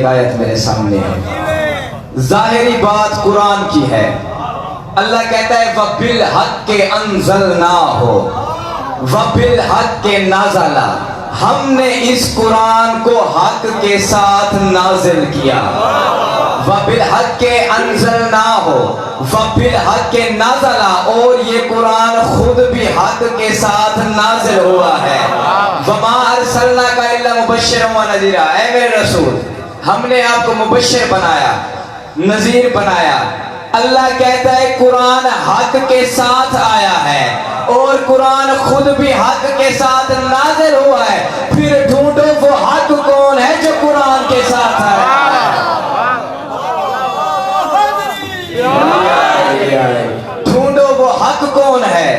ایک آیت میرے سامنے ہے، ظاہری بات قرآن کی ہے۔ اللہ کہتا ہے وَبِالْحَقِّ أَنزَلْنَاهُ وَبِالْحَقِّ نَزَلَ، ہم نے اس قرآن کو حق کے ساتھ نازل کیا۔ وَبِالْحَقِّ أَنزَلْنَاهُ وَبِالْحَقِّ نَزَلَ، اور یہ قرآن خود بھی حق کے ساتھ نازل ہوا ہے۔ وَمَا أَرْسَلْنَاكَ إِلَّا مُبَشِّرًا وَنَذِيرًا، اے میرے رسول ہم نے آپ کو مبشر بنایا، نذیر بنایا۔ اللہ کہتا ہے قرآن حق کے ساتھ آیا ہے اور قرآن خود بھی حق کے ساتھ نازل ہوا ہے۔ پھر ڈھونڈو وہ حق کون ہے جو قرآن کے ساتھ آیا ہے، ڈھونڈو وہ حق کون ہے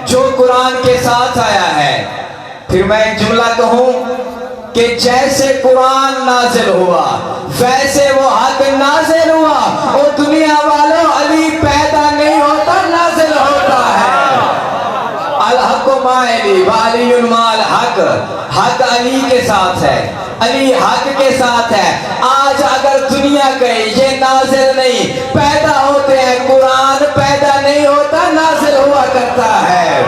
جو قرآن کے ساتھ آیا ہے۔ پھر میں ایک جملہ کہوں کہ جیسے قرآن نازل ہوا ویسے وہ حق نازل ہوا، اور دنیا والوں علی پیدا نہیں ہوتا، نازل ہوتا ہے۔ الحق مع علی وعلی مع الحق، حق علی کے ساتھ ہے، علی حق کے ساتھ ہے۔ آج اگر دنیا کہے یہ نازل نہیں، پیدا ہوتے ہیں، قرآن پیدا نہیں ہوتا، نازل ہوا کرتا ہے۔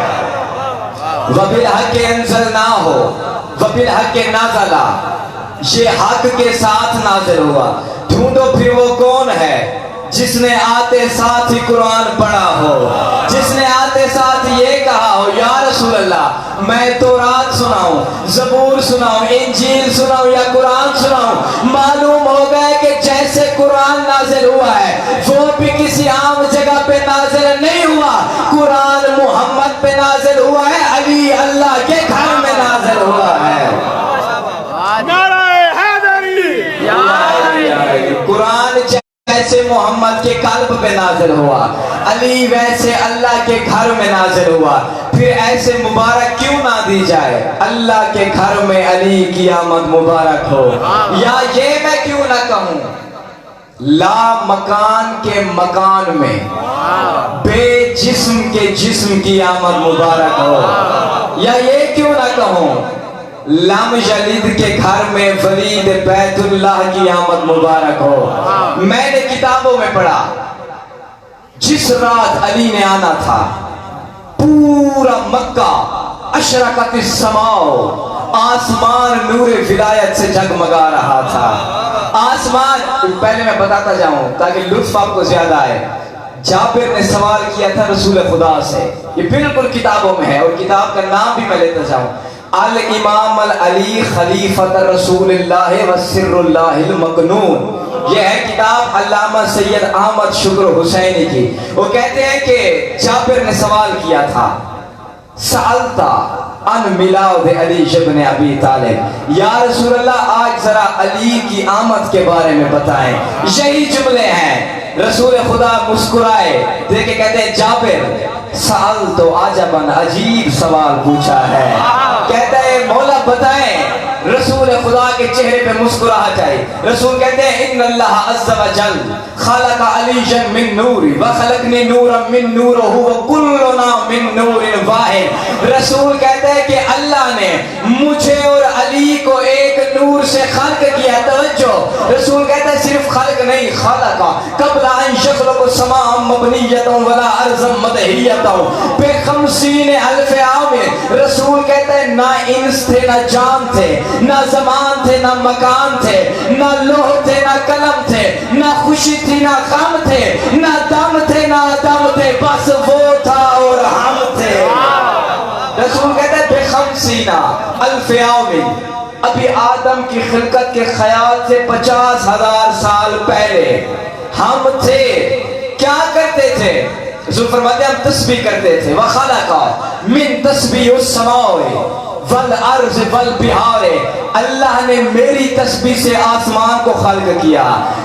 وَبِالْحَقِّ أَنزَلْنَاهُ وَبِالْحَقِّ نَزَلَ، یہ حق کے ساتھ نازل ہوا۔ ڈھونڈو پھر وہ کون ہے جس نے آتے ساتھ ہی قرآن پڑھا ہو، جس نے آتے ساتھ یہ کہا ہو یا رسول اللہ میں تورات سناؤں، زبور سناؤں، انجیل سناؤں یا قرآن سناؤں۔ معلوم ہو گئے کہ جیسے قرآن نازل ہوا ہے وہ بھی کسی عام جگہ پہ نازل نہیں ہوا، قرآن محمد پہ نازل ہوا ہے، علی اللہ کے گھر میں نازل ہوا ہے۔ قرآن جیسے محمد کے قلب پہ نازل ہوا، علی ویسے اللہ کے گھر میں نازل ہوا۔ پھر ایسے مبارک کیوں نہ دی جائے، اللہ کے گھر میں علی کی آمد مبارک ہو، یا یہ میں کیوں نہ کہوں لا مکان کے مکان میں بے جسم کے جسم کی آمد مبارک ہو، یا یہ کیوں نہ کہوں لم یلد کے گھر میں ولید بیت اللہ کی آمد مبارک ہو۔ میں نے کتابوں میں پڑھا جس رات علی نے آنا تھا پورا مکہ اشرقت السماء، آسمان نور ولایت سے جگمگا رہا تھا۔ آسمان، پہلے میں بتاتا جاؤں تاکہ لطف آپ کو زیادہ آئے۔ جابر نے سوال کیا تھا رسول خدا سے، یہ بالکل کتابوں میں ہے اور کتاب کا نام بھی میں لیتا جاؤں، الامام العلی خلیفۃ رسول اللہ وسر اللہ المکنون، یہ ہے کتاب علامہ سید احمد شکر حسینی کی۔ وہ کہتے ہیں کہ جابر نے سوال کیا تھا سألتا ان میلاد علی ابن ابی طالب، یا رسول اللہ آج ذرا علی کی آمد کے بارے میں بتائیں۔ یہی جملے ہیں، رسول خدا مسکرائے دیکھے کہتے ہیں جابر سأل تو عجباً، عجیب سوال پوچھا ہے۔ کہتا ہے مولا بتائیں، رسول خدا کے چہرے پہ مسکراہٹ آئی۔ رسول کہتے ہیں ان اللہ عز و جل خلق علی من نوری وخلقنی نورا من نورہ وکلنا من نور واحد۔ رسول کہتے ہیں کہ اللہ نے مجھے اور علی کو ایک نور سے خلق کیا۔ توجہ، رسول کہتے ہیں صرف خلق نہیں، خلق قبل ان یخلق السماء مبنیۃ ولا ارضا مدحیۃ بخمسین الف عام۔ رسول کہتے ہیں نہ انس تھے، نہ جان تھے، نہ زمان تھے، نہ مکان تھے، نہ لوح تھے، نہ قلم تھے، نہ خوشی تھی، نہ غم تھے، نہ دم تھے، نہ دم تھے، بس وہ تھا اور ہم تھے۔ رسول کہتے ہیں بخمسین الف عام، ابھی آدم کی خلقت کے خیال سے 50,000 سال پہلے ہم تھے۔ کیا کرتے تھے؟ رسول فرماتے ہیں ہم تسبیح کرتے تھے۔ وَخَلَقَ مِن تَسْبِيحِ السَّمَاءِ والارض والبحار، اللہ نے میری تسبیح سے آسمان کو خلق کیا،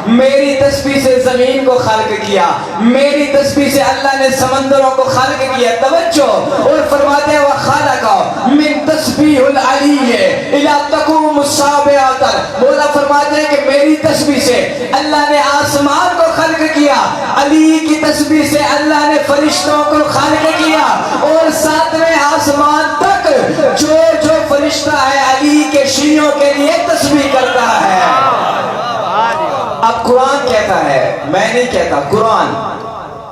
میری تسبیح سے زمین کو خلق کیا، میری تسبیح سے اللہ نے سمندروں کو خلق کیا۔ توجہ، اور فرماتے ہیں وَخَلَقَ مِن تَسْبِيحِ الْعَلِيِّ إِلَىٰ تَقُومُ السَّابِعَةَ، مولا فرماتے ہیں کہ میری تسبیح سے اللہ نے آسمان کو خلق کیا، علی کی تسبیح سے اللہ نے فرشتوں کو خلق کیا، اور ساتویں آسمان تک جو فرشتہ ہے علی کے شیعوں کے لیے تسبیح کرتا ہے۔ قرآن کہتا ہے، میں نہیں کہتا، قرآن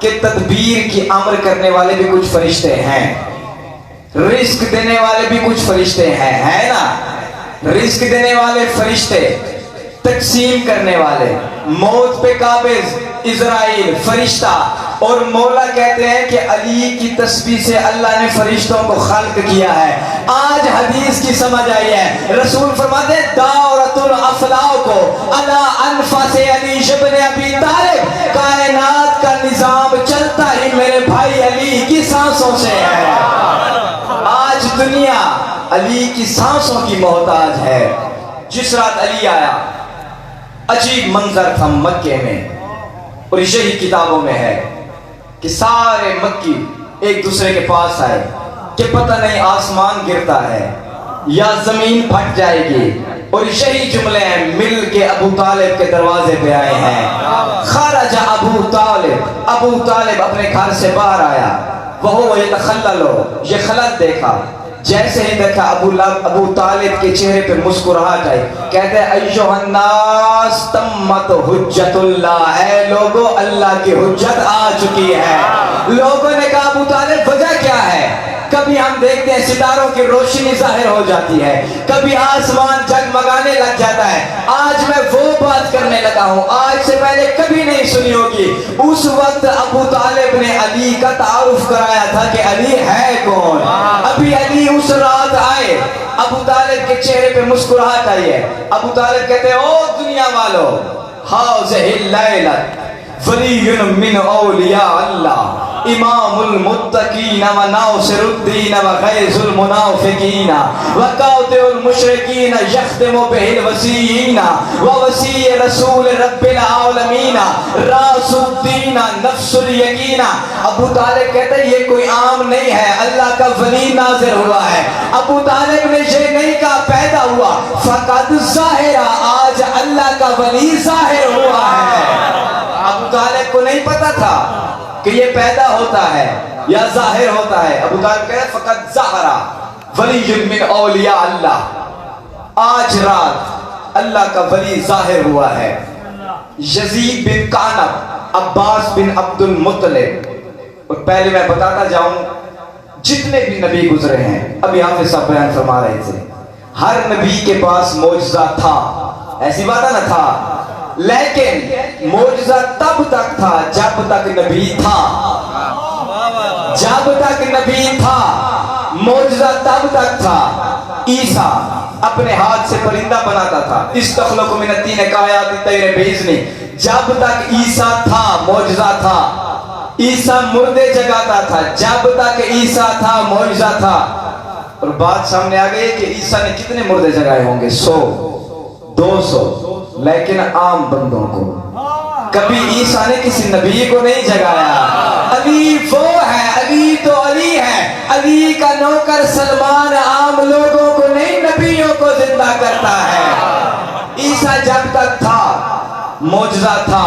کہ تدبیر کی امر کرنے والے بھی کچھ فرشتے ہیں، رزق دینے والے بھی کچھ فرشتے ہیں، ہے نا؟ رزق دینے والے فرشتے، تقسیم کرنے والے، موت پہ قابض اسرائیل فرشتہ، اور مولا کہتے ہیں کہ علی کی تسبیح سے اللہ نے فرشتوں کو خلق کیا ہے۔ آج حدیث کی سمجھ آئی ہے، رسول فرماتے ہیں دعوت الافلاح کو علی انفاس علی ابن ابی طالب، کائنات کا نظام چلتا ہی میرے بھائی علی کی سانسوں سے ہے۔ آج دنیا علی کی سانسوں کی محتاج ہے۔ جس رات علی آیا، عجیب منظر تھا مکے میں، اور یہی کتابوں میں ہے کہ سارے مکی ایک دوسرے کے پاس آئے کہ پتہ نہیں آسمان گرتا ہے یا زمین پھٹ جائے گی، اور یہی جملے ہیں، مل کے ابو طالب کے دروازے پہ آئے ہیں۔ خرج ابو طالب اپنے گھر سے باہر آیا، وہ یتخلل، یہ خلل دیکھا، جیسے ہی دیکھا ابو طالب کے چہرے پہ مسکراہٹ آئی، کہتے ہیں ایھا الناس تمت حجت اللہ، اے لوگو اللہ کی حجت آ چکی ہے۔ لوگوں نے کہا ابو طالب وجہ کیا ہے؟ کبھی ہم دیکھتے ہیں ستاروں کی روشنی ظاہر ہو جاتی ہے، کبھی آسمان جگمگانے لگ جاتا ہے۔ آج میں وہ بات کرنے لگا ہوں، آج سے پہلے کبھی نہیں سنی ہوگی۔ اس وقت ابو طالب نے علی کا تعارف کرایا تھا کہ علی ہے کون۔ ابھی علی اس رات آئے، ابو طالب کے چہرے پہ مسکراہٹ آئی ہے۔ ابو طالب کہتے ہیں او دنیا والو، ہاذہ اللیلۃ ولی من اولیاء اللہ، امام المتقین و ناصر الدین و غیظ المنافقین و قاطع المشرکین یختم بہ الوصیین و وصی رسول رب العالمین راس الدین نفس الیقین۔ ابو طالب کہتے ہیں یہ کوئی عام نہیں ہے، اللہ کا ولی نازل ہوا ہے۔ ابو طالب نے یہ نہیں کہا پیدا ہوا، فقط ظاہر، آج اللہ کا ولی ظاہر ہوا ہے۔ ابو طالب کو نہیں پتا تھا کہ یہ پیدا ہوتا ہے یا ظاہر ہوتا ہے۔ ابو طالب کہتے ہیں فقط ظہرا ولی من اولیاء اللہ، آج رات اللہ کا ولی ظاہر ہوا ہے۔ یزید بن کعنب، عباس بن عبد المطلب، اور پہلے میں بتاتا جاؤں جتنے بھی نبی گزرے ہیں، ابھی حافظ صاحب بیان فرما رہے تھے، ہر نبی کے پاس معجزہ تھا، ایسی بات ہے نا، تھا، لیکن معجزہ تب تک تھا جب تک نبی تھا، جب تک نبی تھا معجزہ تب تک تھا۔ عیسیٰ اپنے ہاتھ سے پرندہ بناتا تھا، استخلق من الطین کآیات الطیر بإذنہ، جب تک عیسیٰ تھا معجزہ تھا۔ عیسیٰ مردے جگاتا تھا، جب تک عیسیٰ تھا معجزہ تھا۔ اور بات سامنے آ گئی کہ عیسیٰ نے کتنے مردے جگائے ہوں گے، 100 200، لیکن عام بندوں کو۔ کبھی عیسیٰ نے کسی نبی کو نہیں جگایا۔ علی وہ ہے، علی تو علی ہے، علی کا نوکر سلمان عام لوگوں کو نہیں نبیوں کو زندہ کرتا ہے۔ عیسیٰ جب تک تھا معجزہ تھا،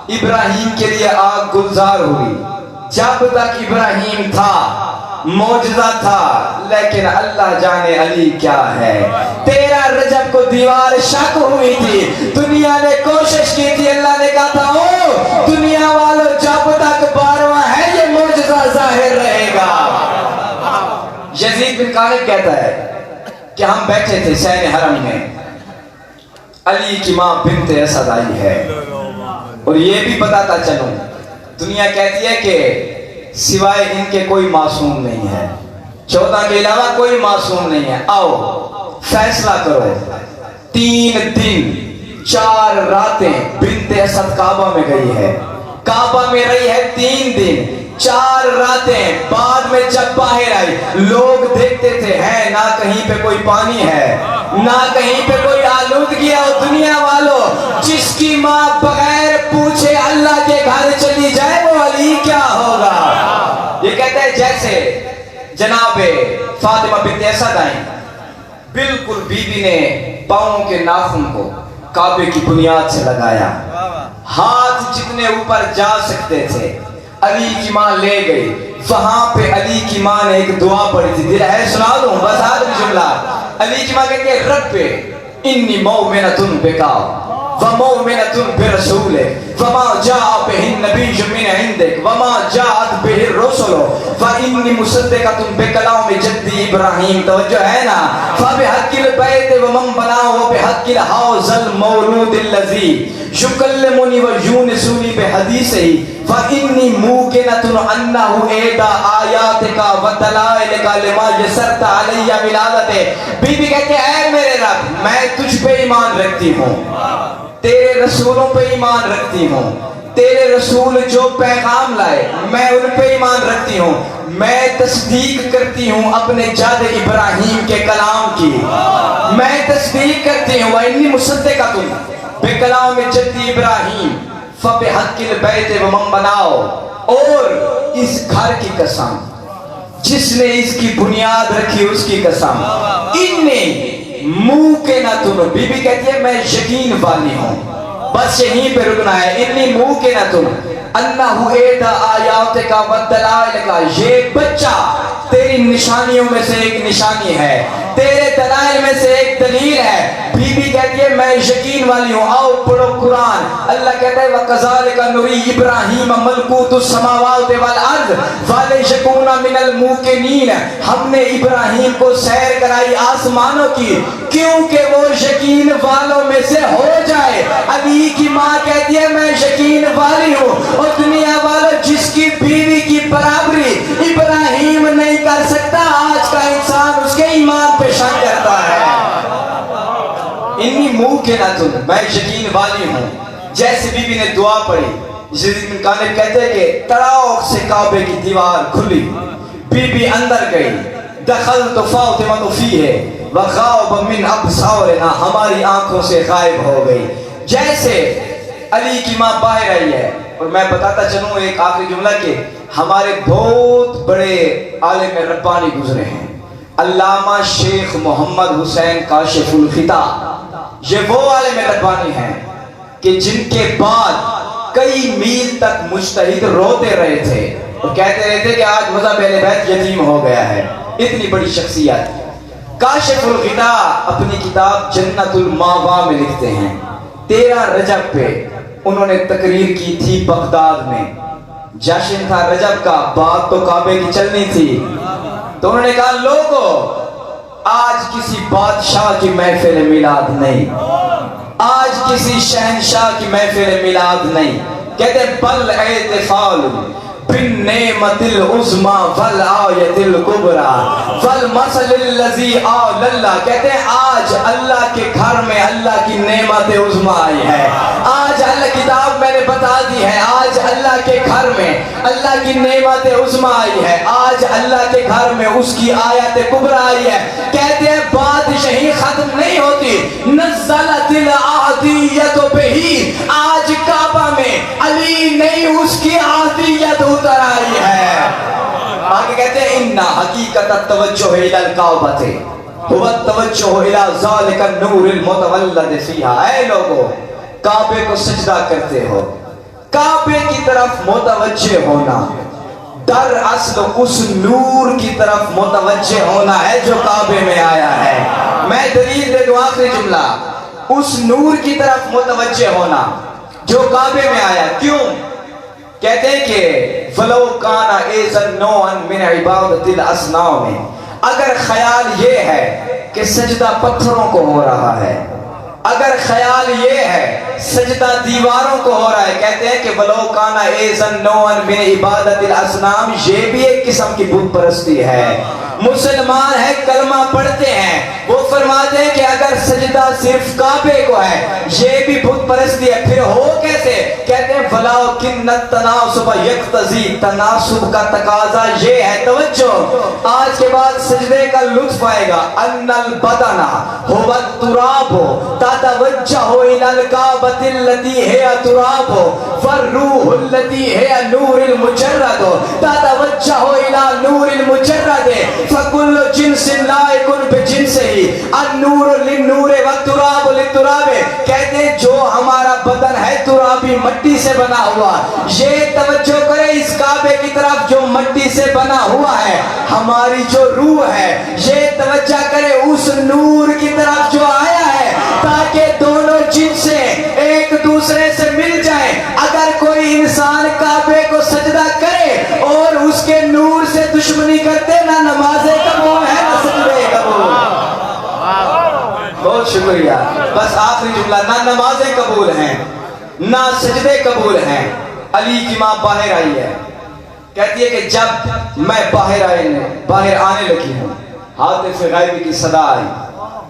ابراہیم کے لیے آگ گلزار ہوئی، جب تک ابراہیم تھا معجزہ تھا، لیکن اللہ جانے علی کیا ہے۔ 13 رجب کو دیوار شک ہوئی تھی، دنیا نے کوشش کی تھی، اللہ نے کہا تھا او دنیا والو جب تک 12واں ہے یہ معجزہ ظاہر رہے گا۔ یزید بن کعنب کہتا ہے کہ ہم بیٹھے تھے سین حرم میں، علی کی ماں بنت اسد آئی ہے، اور یہ بھی بتاتا چلوں دنیا کہتی ہے کہ سوائے ان کے کوئی معصوم نہیں ہے، 14 کے علاوہ کوئی معصوم نہیں ہے، آؤ فیصلہ کرو۔ 3 دن 4 راتیں بنت اسد کعبہ میں گئی ہے، کعبہ میں رہی ہے 3 دن 4 راتیں، بعد میں جب باہر آئی لوگ دیکھتے تھے ہے نہ کہیں پہ کوئی پانی ہے نہ کہیں پہ کوئی آلودگی ہے۔ دنیا والوں جس کی ماں بغیر پوچھے اللہ کے گھر چلی جائے وہ علی کیا ہوگا۔ یہ کہتے ہیں جیسے جناب فاطمہ بنت اسد آئیں، بالکل بی بی نے پاؤں کے ناخن کو کعبے کی بنیاد سے لگایا، ہاتھ جتنے اوپر جا سکتے تھے علی کی ماں لے گئی، وہاں پہ علی کی ماں نے ایک دعا پڑھی تھی، دل ہے سنا دوں بس آدمی جملہ۔ علی کی ماں کہتی ہے رب انی مومنۃ بک، ومؤمنة برسوله فما جاء به النبي من عندك وما جاءت به الرسل فإني مصدقة بكلام جدي إبراهيم. توجہ ہے نا. فبحق البيت ومن بناه وبحق هذا المولود الذي يكلمني ويونسني بحديثه فإني موقنة أنه إحدى آياتك ودلائلك لما يسرت علي ولادته. بی بی کہتے ہیں اے میرے رب میں تجھ پہ ایمان رکھتی ہوں, تیرے رسولوں پہ ایمان رکھتی ہوں, تیرے رسول جو پیغام لائے میں ان پہ ایمان رکھتی ہوں, میں تصدیق کرتی ہوں اپنے جد ابراہیم کے کلام کی, میں تصدیق کرتی ہوں وَإِنِّي مُصَدِّقَةٌ بِكَلَامِ جَدِّ إِبْرَاهِيمَ فَبِحَقِّ الْبَيْتِ وَمَن بَنَاهُ. اور اس گھر کی قسم جس نے اس کی بنیاد رکھی اس کی قسم. اِنِّي مُوقِنَةٌ. بی بی کہتی ہے میں یقین والی ہوں, بس یہیں پہ رکنا ہے. اِنِّي مُوقِنَةٌ أَنَّهُ إِحْدَى آيَاتِكَ وَدَلَائِلِكَ. یہ بچہ تیری نشانیوں میں سے ایک نشانی ہے, تیرے دلائل میں سے ایک دلیل ہے. بی بی کہتی ہے میں یقین والی ہوں. آؤ پڑھو قرآن. اللہ کہتا ہے وَكَذَلِكَ نُرِي إِبْرَاهِيمَ مَلَكُوتُ السَّمَاوَاتِ وَالْأَرْضِ وَلِيَكُونَ مِنَ الْمُوقِنِينَ. ہم نے ابراہیم کو سیر کرائی آسمانوں کی کیونکہ وہ یقین والوں میں سے ہو جائے. علی کی ماں کہتی ہے میں یقین والی ہوں, اور دنیا والوں جس کی بیوی کی برابری ابراہیم نہیں کر سکتا آج کا انسان اس کے ایمان پہ شک کرتا ہے. انی موقنۃ میں یقین والی ہوں. جیسے بی بی نے دعا پڑھی, یزید بن کالب کہتے ہیں کہ تڑاؤ سے کعبے کی دیوار کھلی, بی بی اندر گئی. دخلت فاطمہ فیہ وغاب من ابصارنا. ہماری آنکھوں سے غائب ہو گئی. جیسے علی کی ماں باہر آئی ہے. اور میں بتاتا چلوں ایک آخری جملہ کہ ہمارے بہت بڑے عالم ربانی گزرے ہیں, علامہ شیخ محمد حسین کاشف الخطا. یہ وہ عالم ربانی ہیں کہ جن کے بعد کئی میل تک مجتہد روتے رہے تھے اور کہتے رہے تھے کہ آج مذہب اہل بیت یتیم ہو گیا ہے. اتنی بڑی شخصیت. کاشف الخطا اپنی کتاب جنت الماوا میں لکھتے ہیں 13 رجب پہ انہوں نے تقریر کی تھی بغداد میں. جشن تھا رجب کا, بات تو کعبے کی چلنی تھی. تو انہوں نے کہا لوگو آج کسی بادشاہ کی محفل میلاد نہیں, آج کسی شہنشاہ کی محفل میلاد نہیں. کہتے بل احتفال بالنعمت العظمی والآیت الکبریٰ والمثل الذی آل اللہ. کہتے ہیں آج اللہ کے گھر میں اللہ کی نعمت عظمی آئی ہے. آج اللہ کتاب میں نے بتا دی ہے, آج اللہ کے گھر میں اللہ کی نعمت عظمی آئی ہے. آج اللہ کے گھر میں اس کی آیت کبریٰ آئی ہے. کہتے ہیں بات یہی ختم نہیں ہوتی. نزلت العادیت بہی. آج کعبہ میں علی نہیں اس کی عادیت اتر آئی ہے. آگے کہتے ہیں اِنَّا حقیقت التوجہ الی الکعبۃ هو التوجہ الی ذالک النور المتولد فیہا. اے لوگو کعبے کو سجدہ کرتے ہو, کعبے کی طرف متوجہ ہونا در اصل اس نور کی طرف متوجہ ہونا ہے جو کعبے میں آیا ہے. میں دلیل دے دوں آخری جملہ, اس نور کی طرف متوجہ ہونا جو کعبے میں آیا. کیوں؟ کہتے ہیں کہ فلو کانا ایزن نوعن من عبادت الاسنام. اگر خیال یہ ہے کہ سجدہ پتھروں کو ہو رہا ہے, اگر خیال یہ ہے سجدہ دیواروں کو ہو رہا ہے, کہتے ہیں کہ ولو کانا ایزن نوعن من عبادت الاسنام, یہ بھی ایک قسم کی بت پرستی ہے. مسلمان ہے کلمہ پڑھتے ہیں, وہ فرماتے ہیں کہ اگر سجدہ صرف کعبے کو ہے یہ بھی بت پرستی ہے. پھر ہو کیسے؟ کہتے ہیں وَلَٰكِنَّ التَّنَاسُبَ يَقْتَضِي. تناسب کا تقاضا یہ ہے. توجہ, آج کے بعد سجدے کا لطف آئے گا. أَنَّ الْبَدَنَ هُوَ التُّرَابُ تَتَوَجَّهُ إِلَى الْكَعْبَةِ الَّتِي هِيَ تُرَابُ وَالرُّوحُ الَّتِي هِيَ نُورُ الْمُجَرَّدُ تَتَوَجَّهُ إِلَى نُورِ الْمُجَرَّدِ فَكُلُّ جِنْسٍ لَائِقٌ بِجِنْسِهِ النُّورُ لِلنُّورِ وَالتُّرَابُ لِلتُّرَابِ. کہتے ہیں جو ہمارا بدن ہے ترابی مٹی سے بنا ہوا, یہ توجہ کرے اس کعبے کی طرف جو مٹی سے بنا ہوا ہے. ہماری جو روح ہے یہ توجہ کرے اس نور کی طرف جو آیا ہے, تاکہ دونوں جنسیں شکریہ. بس آخری جملہ. نہ نمازیں قبول ہیں نہ سجدے قبول ہیں. علی کی ماں باہر آئی ہے, کہتی ہے کہ جب میں باہر آنے لگی ہوں, حاطف غیبی کی صدا آئی,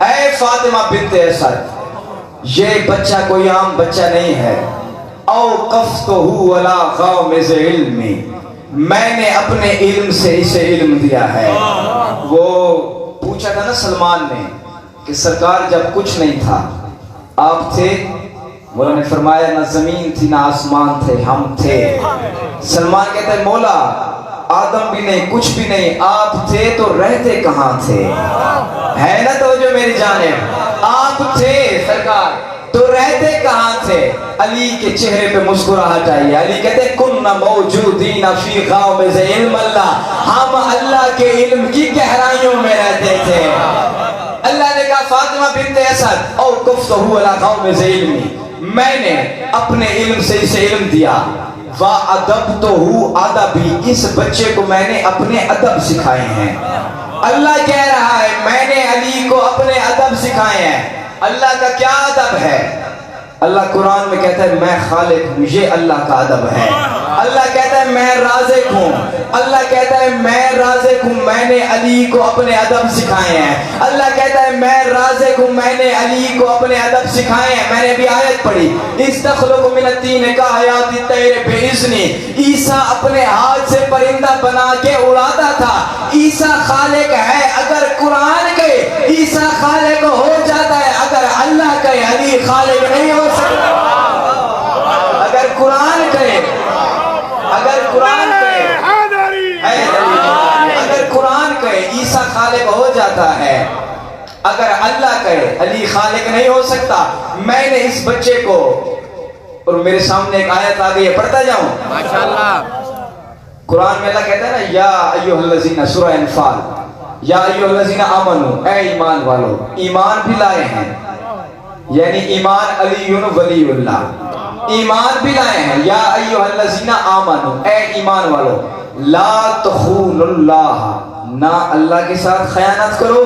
اے فاطمہ بنت اسد, یہ بچہ کوئی عام بچہ نہیں ہے. اوقفتہ ولا غامض علمی, میں نے اپنے علم سے اسے علم دیا ہے. وہ پوچھا تھا نا سلمان نے کہ سرکار جب کچھ نہیں تھا آپ تھے؟ مولا نے فرمایا نہ زمین تھی نہ آسمان تھے, ہم تھے. سلمان کہتا ہے مولا آدم بھی نہیں کچھ بھی نہیں, آپ تھے تو رہتے کہاں تھے؟ ہے نا توجہ میری جانب, آپ تھے سرکار تو رہتے کہاں تھے؟ علی کے چہرے پہ مسکراہٹ آئی. علی کہتے ہیں کننا موجودین فی غامض علم اللہ, ہم اللہ کے علم کی گہرائیوں میں رہتے تھے. اللہ نے کہا فاطمہ بنت اسد اوقفتہ علی غامض علمی, میں نے اپنے علم سے اسے علم دیا. وَأَدَبْتُهُ ادبی, اس بچے کو میں نے اپنے ادب سکھائے ہیں. اللہ کہہ رہا ہے میں نے علی کو اپنے ادب سکھائے ہیں. اللہ کا کیا ادب ہے؟ اللہ قرآن میں کہتا ہے میں خالق ہوں, یہ اللہ کا ادب ہے. اللہ کہتا ہے میں رازق ہوں, اللہ کہتا ہے میں رازق ہوں, میں نے علی کو اپنے ادب سکھائے ہیں. اللہ کہتا ہے میں رازق ہوں, میں نے علی کو اپنے ادب سکھائے ہیں. میں نے ابھی آیت پڑھی استخلق من الطین کحیات الطیر باذنی, عیسیٰ اپنے ہاتھ سے پرندہ بنا کے اڑاتا تھا. عیسیٰ خالق ہے. اگر قرآن کہے عیسیٰ خالق ہو جاتا ہے, اگر اللہ کہے علی خالق نہیں ہو سکتا. اگر قرآن کہے اگر قرآن کہے عیسیٰ خالق ہو جاتا ہے, اگر اللہ کہے علی خالق نہیں ہو سکتا. میں نے اس بچے کو, اور میرے سامنے ایک آیت آ گئی ہے پڑھتا جاؤں ماشاءاللہ. قرآن میں اللہ کہتا ہے نا یا ایھا الذین, سورہ انفال, یا ایھا الذین آمنو, اے ایمان والو, ایمان بھی لائے ہیں, یعنی ایمان علی ولی اللہ, ایمان بھی لائے ہیں. یا ایھا الذین آمنو, اے ایمان والو, لا تخونوا اللہ, نہ اللہ کے ساتھ خیانت کرو,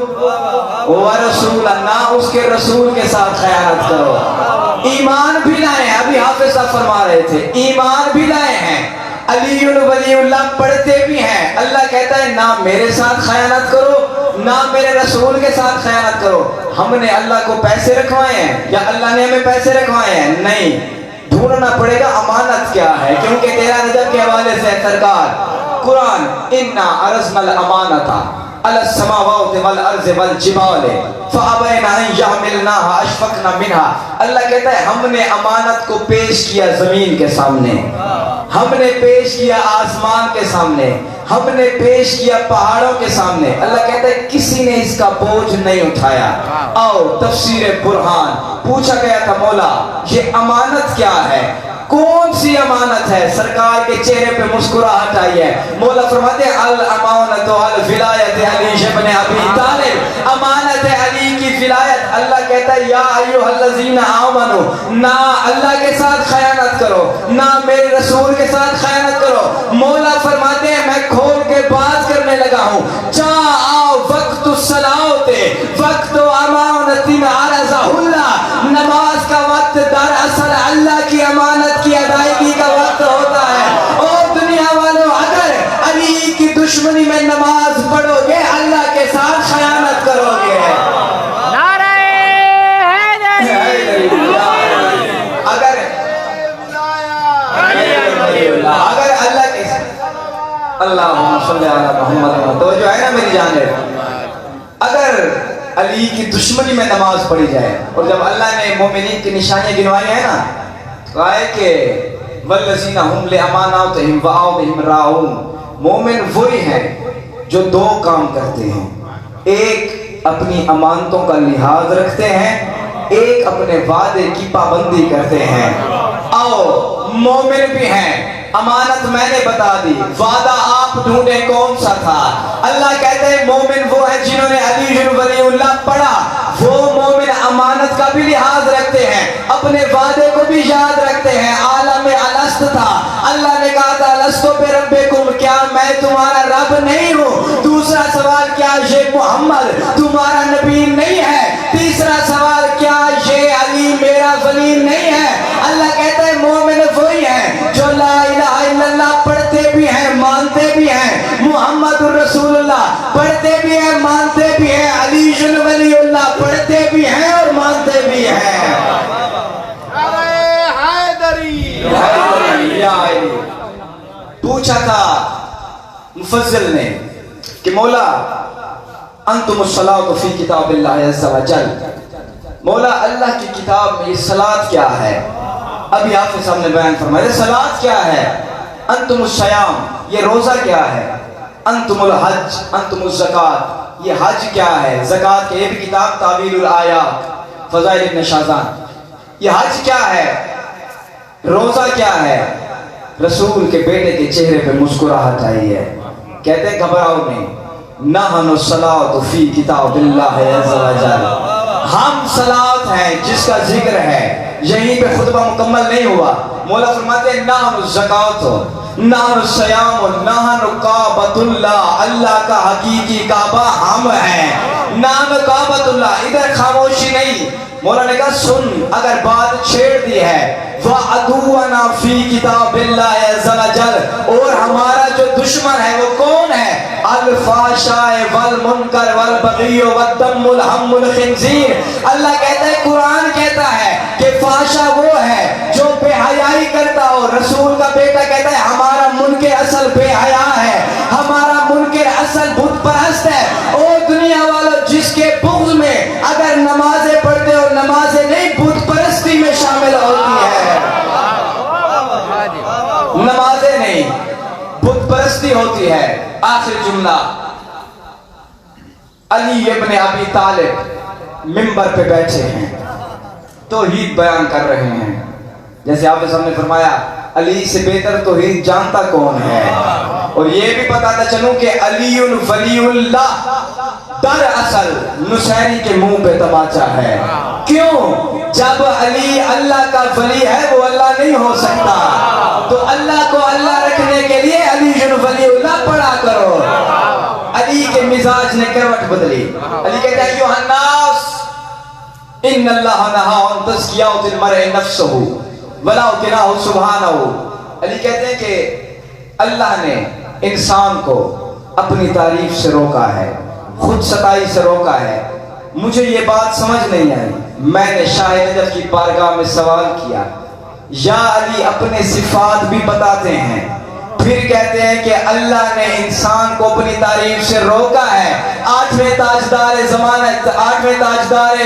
ورسول, نہ اس کے رسول کے ساتھ خیانت کرو. ایمان بھی لائے ہیں. ابھی حافظ صاحب فرما رہے تھے ایمان بھی لائے ہیں, علی ولی اللہ پڑھتے بھی ہیں. اللہ کہتا ہے نہ میرے ساتھ خیانت کرو نہ میرے رسول کے ساتھ خیانت کرو. ہم نے اللہ کو پیسے رکھوائے ہیں یا اللہ نے ہمیں پیسے رکھوائے ہیں؟ نہیں. ڈھونڈنا پڑے گا امانت کیا ہے, کیونکہ تیرا رجب کے حوالے سے سرکار قرآن انا عرضنا الامانۃ علی السماوات والارض والجبال فابین ان یحملناها اشفقن منها. اللہ کہتا ہے ہم نے امانت کو پیش کیا زمین کے سامنے, ہم نے پیش کیا آسمان کے سامنے, ہم نے پیش کیا پہاڑوں کے سامنے. اللہ کہتا ہے کسی نے اس کا بوجھ نہیں اٹھایا. آؤ تفسیر برہان, پوچھا گیا تھا مولا یہ امانت کیا ہے, کون سی امانت ہے؟ سرکار کے چہرے پہ مسکراہٹ آئی ہے. مولا فرماتے ہیں الامانۃ الولایۃ علی ابن ابی طالب, امانت ہے علی کی ولایت. اللہ کہتا ہے یا ایھا الذین آمنو, نہ اللہ کے ساتھ خیانت کرو نہ میرے رسول کے ساتھ خیانت کرو. مولا فرماتے ہیں میں کھول کے بات کرنے لگا ہوں, جا آؤ وقت الصلاۃ وقت امانت عرضہ اللہ, نماز کا وقت دراصل اللہ کی امانت کی ادائیگی کا وقت ہوتا ہے. اور دنیا والوں اگر علی کی دشمنی میں نماز پڑھو گے اللہ کے ساتھ خیانت کرو گے. نعرہ حیدری, اگر اللہ کے اللہم صلی علی محمد, تو جو ہے نا میری جانب, اگر علی کی دشمنی میں نماز پڑھی جائے, اور جب اللہ نے مومنین کی نشانیاں گنوائی ہیں نا, کہا ہے کہ والذین هم لاماناتہم وعہدہم راعون, مومن وہی ہیں جو دو کام کرتے ہیں, ایک اپنی امانتوں کا لحاظ رکھتے ہیں, ایک اپنے وعدے کی پابندی کرتے ہیں. آؤ مومن بھی ہیں, امانت میں نے بتا دی, وعدہ آپ ڈھونڈیں کون سا تھا. اللہ کہتے ہیں مومن وہ ہیں جنہوں نے علی ولی اللہ پڑھا, وہ مومن امانت کا بھی لحاظ رکھتے ہیں, اپنے وعدے کو بھی یاد رکھتے ہیں. عالم الست تھا, اللہ نے کہا تھا الست بربکم, کیا میں تمہارا رب نہیں ہوں؟ دوسرا سوال کیا یہ محمد تمہارا نبی نہیں ہے؟ تیسرا سوال پوچھا تھا مفضل نے کہ مولا انتم الصلاۃ فی کتاب اللہ عز و جل، مولا اللہ کی کتاب میں یہ صلاۃ کیا ہے؟ ابھی آپ کے سامنے بیان فرمایا صلاۃ کیا ہے؟ انتم الصیام، یہ روزہ کیا ہے؟ انتم الحج، انتم الزکات، یہ حج کیا ہے؟ زکات کے، یہ بھی کتاب تعویل الآیات فضائل ابن شازان، یہ حج کیا ہے؟ روزہ کیا ہے؟ رسول کے بیٹے کے چہرے پہ مسکراہٹ آئی ہے، کہتے ہیں گھبراؤ نہیں، نحن الصلاۃ فی کتاب اللہ عز و جل، ہم صلاۃ ہیں جس کا ذکر ہے، یہیں پہ خطبہ مکمل نہیں ہوا۔ مولا فرماتے ہیں نحن الزکات، نحن الصیام، نحن کعبۃ اللہ، اللہ کا حقیقی کعبہ ہم ہیں، نحن کعبۃ اللہ۔ ادھر خاموشی نہیں، مولا نے کہا سن، اگر بات چھیڑ دی ہے وَعَدُوَنَا فِي كِتَابِ اللَّهِ عَزَّ وَجَلَّ، اور ہمارا جو دشمن ہے وہ کون ہے؟ الفحشاء والمنکر والبغی والدم الحم الخنزیر۔ اللہ کہتا ہے، قرآن کہتا ہے کہ فحشا وہ ہے جو بے حیائی کرتا ہو، رسول کا بیٹا کہتا ہے ہمارا منکر اصل بے حیا ہے، ہمارا منکر اصل بت پرست ہے۔ اور دنیا والوں جس کے بغض میں اگر نمازیں پڑھتے ہو، نمازیں نہیں بت پرستی میں شامل ہوتی ہے، نمازیں نہیں بت پرستی ہوتی ہے۔ آخر جملہ، علی ابن ابی طالب منبر پہ بیٹھے ہیں، توحید بیان کر رہے ہیں، جیسے آپ نے سامنے فرمایا علی سے بہتر توحید جانتا کون ہے، اور یہ بھی پتا تھا چلوں کہ علی ولی اللہ دراصل نصیری کے منہ پہ تماچا ہے۔ کیوں؟ جب علی اللہ کا ولی ہے وہ اللہ نہیں ہو سکتا، تو اللہ کو اللہ رکھنے کے لیے علی ولی اللہ پڑھا کرو۔ علی کے مزاج نے کروٹ بدلی، علی کہتا ہے ایھا الناس ان اللہ نہا عن تزکیۃ المرء نفسہ ولو کناہ سبحانہ۔ علی کہتے ہیں کہ اللہ نے انسان کو اپنی تعریف سے روکا ہے، خود ستائی سے روکا ہے۔ مجھے یہ بات سمجھ نہیں آئی، میں نے شاہ نجف کی بارگاہ میں سوال کیا، یا علی اپنے صفات بھی بتاتے ہیں، پھر کہتے ہیں کہ اللہ نے انسان کو اپنی تعریف سے روکا ہے۔ آٹھویں تاجدار زمانت، آٹھویں تاجدار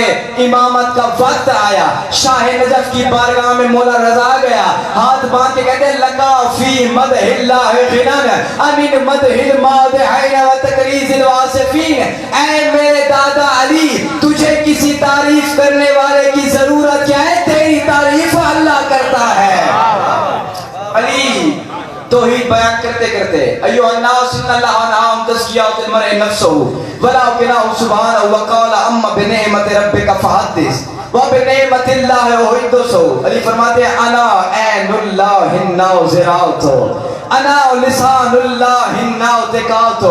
امامت کا وقت آیا، شاہ نجف کی بارگاہ میں مولا رضا گیا، ہاتھ باندھ کے کہتے ہیں لکا فی مدح اللہ غنن امن مدح المادحین و تکریز الواصفین۔ اے میرے دادا علی، تجھے کسی تعریف کرنے والے کی ضرورت کیا ہے؟ تیری تعریف اللہ کرتا ہے۔ علی توحید بیان کرتے کرتے ایھا الناس ان اللہ نہا عن تزکیۃ المرء نفسہ ولو کناہ سبحانہ وقال اما بنعمت ربک فحدث وبنعمت اللہ احدث۔ علی فرماتے ہیں انا عین اللہ الناظرات، انا لسان اللہ الناطقات،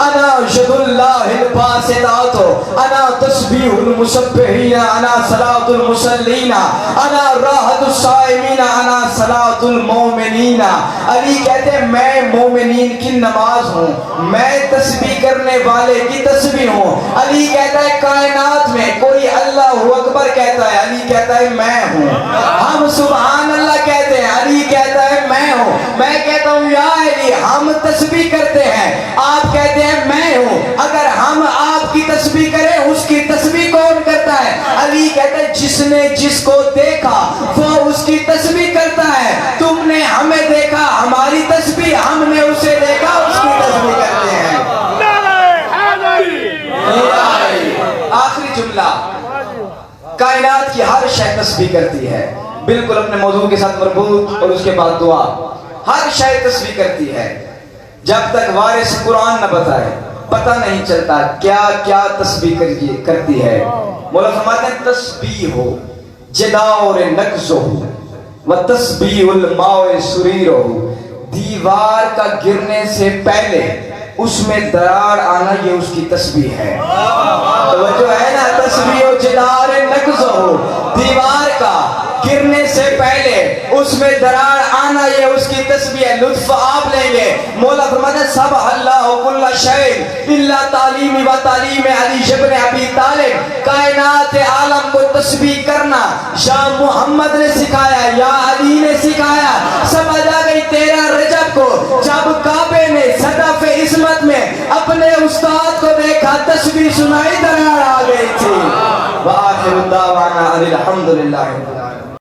انا ید اللہ الباسطات، انا تسبیح المسبحین، انا صلاۃ المصلین، انا راحت الصائمین، انا صلاۃ المؤمنین۔ علی کہتے ہیں میں مومنین کی نماز ہوں، میں تسبیح کرنے والے کی تسبیح ہوں۔ علی کہتا ہے کائنات میں کوئی اللہ اکبر کہتا ہے، علی کہتا ہے میں ہوں۔ ہم سبحان اللہ کہتے ہیں، علی کہتا ہے میں ہوں۔ میں کہتا ہوں یا علی ہم تسبیح کرتے ہیں، آپ کہتے ہیں میں ہوں۔ اگر ہم آپ کی تسبیح کریں اس کی تسبیح کون کرتا ہے؟ علی کہتا ہے جس نے جس کو دیکھا وہ اس کی تسبیح کرتا ہے۔ تم نے ہمیں دیکھا، ہماری تسبیح، ہم نے اسے دیکھا، اس کی تسبیح کرتے ہیں۔ آخری جملہ، کائنات کی ہر شے تسبیح کرتی ہے، بالکل اپنے موضوع کے ساتھ مربوط، اور اس کے بعد دعا۔ ہر شے تسبیح کرتی ہے، جب تک وارث قرآن نہ بتائے پتہ نہیں چلتا کیا کیا تسبیح کرتی ہے۔ مولا فرماتے ہیں تسبیح ہو جداور نقص ہو و تسبیح الماء سریر ہو، دیوار کا گرنے سے پہلے اس میں دراڑ آنا یہ اس کی تسبیح ہے۔ توجہ ہے نا، تسبیح و جدار نقص ہو، دیوار کا گرنے سے پہلے اس میں دراڑ آنا یہ اس کی تسبیح ہے۔ لطف آپ لیں گے، مولا فرماتا ہے سبح اللہ کل شیء الا تعلیم و تعلیم علی ابن ابی طالب۔ کائنات عالم کو تسبیح کرنا یا محمد نے سکھایا یا علی نے سکھایا۔ سمجھ آ گئی 13 رجب کو جب جب کعبے نے صدف عصمت میں اپنے استاد کو دیکھا تسبیح سنائی درار آ گئی تھی. وآخر دعوانا ان الحمدللہ.